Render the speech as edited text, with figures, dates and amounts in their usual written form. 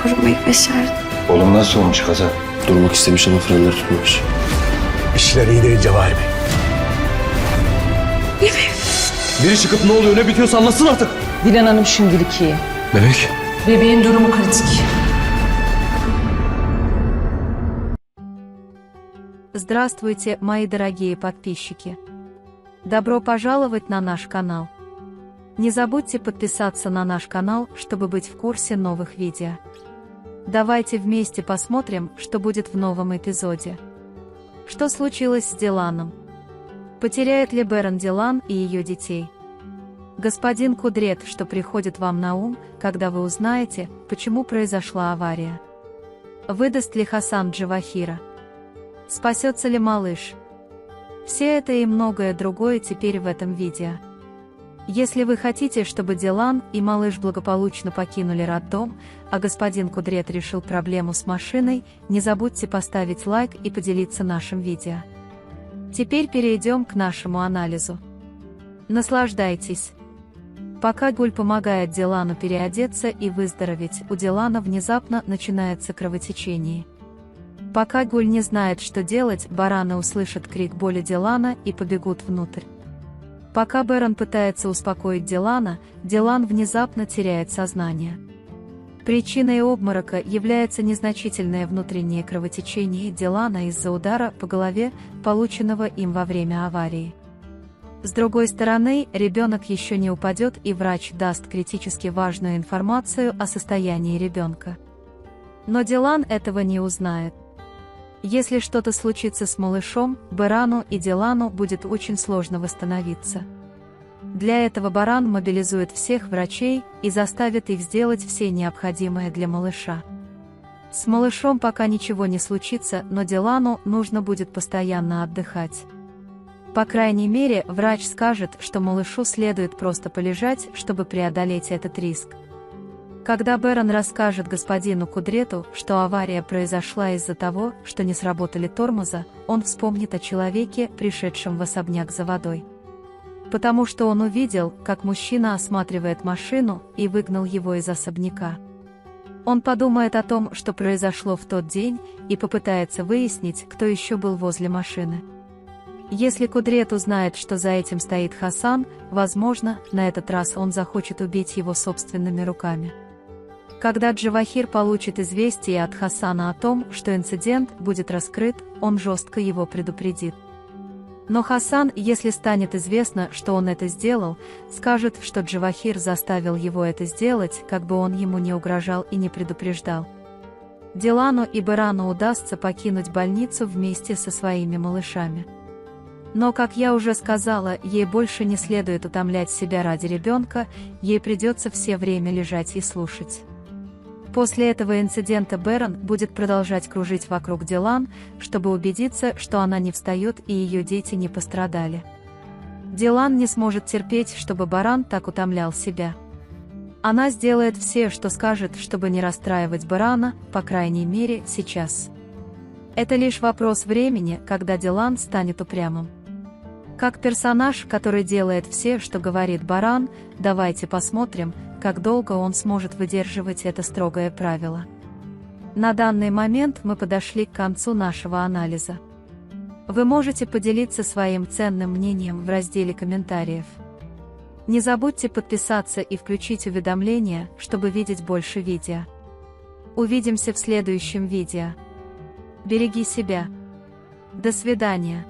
korumayı başardım. Oğlum nasıl olmuş kaza? Durmak istemiş ama frenler tutmamış. İşler iyi değil Cevahir Bey. Biri çıkıp ne oluyor ne bitiyorsa anlatsın artık. Dilan Hanım şimdilik iyi. Bebek. Bebeğin durumu kritik. Здравствуйте, мои дорогие подписчики! Добро пожаловать на наш канал! Не забудьте подписаться на наш канал, чтобы быть в курсе новых видео. Давайте вместе посмотрим, что будет в новом эпизоде. Что случилось с Диланом? Потеряет ли Бэрон Дилан и ее детей? Господин Кудрет, что приходит вам на ум, когда вы узнаете, почему произошла авария? Выдаст ли Хасан Джавахира? Спасется ли малыш? Все это и многое другое теперь в этом видео. Если вы хотите, чтобы Дилан и малыш благополучно покинули роддом, а господин Кудрет решил проблему с машиной, не забудьте поставить лайк и поделиться нашим видео. Теперь перейдем к нашему анализу. Наслаждайтесь. Пока Гуль помогает Дилану переодеться и выздороветь, у Дилана внезапно начинается кровотечение. Пока Гуль не знает, что делать, бараны услышат крик боли Дилана и побегут внутрь. Пока Бэрон пытается успокоить Дилана, Дилан внезапно теряет сознание. Причиной обморока является незначительное внутреннее кровотечение Дилана из-за удара по голове, полученного им во время аварии. С другой стороны, ребенок еще не упадет, и врач даст критически важную информацию о состоянии ребенка. Но Дилан этого не узнает. Если что-то случится с малышом, Бэрону и Дилану будет очень сложно восстановиться. Для этого баран мобилизует всех врачей и заставит их сделать все необходимое для малыша. С малышом пока ничего не случится, но Дилану нужно будет постоянно отдыхать. По крайней мере, врач скажет, что малышу следует просто полежать, чтобы преодолеть этот риск. Когда Бэрон расскажет господину Кудрету, что авария произошла из-за того, что не сработали тормоза, он вспомнит о человеке, пришедшем в особняк за водой. Потому что он увидел, как мужчина осматривает машину и выгнал его из особняка. Он подумает о том, что произошло в тот день, и попытается выяснить, кто еще был возле машины. Если Кудрет узнает, что за этим стоит Хасан, возможно, на этот раз он захочет убить его собственными руками. Когда Джавахир получит известие от Хасана о том, что инцидент будет раскрыт, он жестко его предупредит. Но Хасан, если станет известно, что он это сделал, скажет, что Джавахир заставил его это сделать, как бы он ему не угрожал и не предупреждал. Дилану и Бэрону удастся покинуть больницу вместе со своими малышами. Но, как я уже сказала, ей больше не следует утомлять себя ради ребенка, ей придется все время лежать и слушать. После этого инцидента Бэрон будет продолжать кружить вокруг Дилан, чтобы убедиться, что она не встает и ее дети не пострадали. Дилан не сможет терпеть, чтобы баран так утомлял себя. Она сделает все, что скажет, чтобы не расстраивать барана, по крайней мере, сейчас. Это лишь вопрос времени, когда Дилан станет упрямым. Как персонаж, который делает все, что говорит баран, давайте посмотрим, как долго он сможет выдерживать это строгое правило. На данный момент мы подошли к концу нашего анализа. Вы можете поделиться своим ценным мнением в разделе комментариев. Не забудьте подписаться и включить уведомления, чтобы видеть больше видео. Увидимся в следующем видео. Береги себя. До свидания.